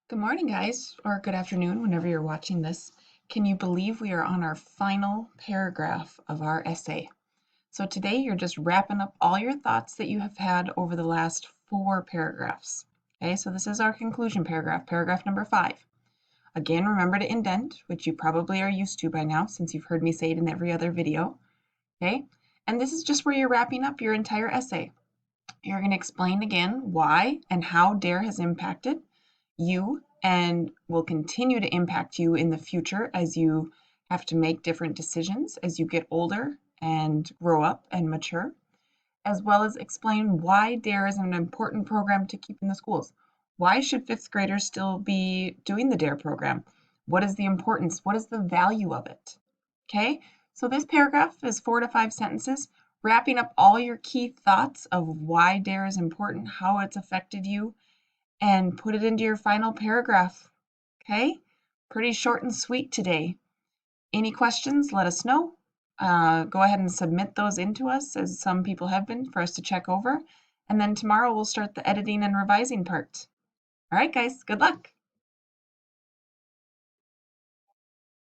Good morning, guys, or good afternoon, whenever you're watching this. Can you believe we are on our final paragraph of our essay? So today you're just wrapping up all your thoughts that you have had over the last 4 paragraphs. Okay, so this is our conclusion paragraph, paragraph number 5. Again, remember to indent, which you probably are used to by now since you've heard me say it in every other video. Okay, and this is just where you're wrapping up your entire essay. You're going to explain again why and how DARE has impacted you and will continue to impact you in the future as you have to make different decisions as you get older and grow up and mature, as well as explain why DARE is an important program to keep in the schools. Why should fifth graders still be doing the DARE program? What is the importance? What is the value of it? Okay, so this paragraph is 4 to 5 sentences, wrapping up all your key thoughts of why DARE is important, how it's affected you, and put it into your final paragraph. Okay? Pretty short and sweet today. Any questions, let us know. Go ahead and submit those into us, as some people have been, for us to check over. And then tomorrow we'll start the editing and revising part. All right, guys, good luck.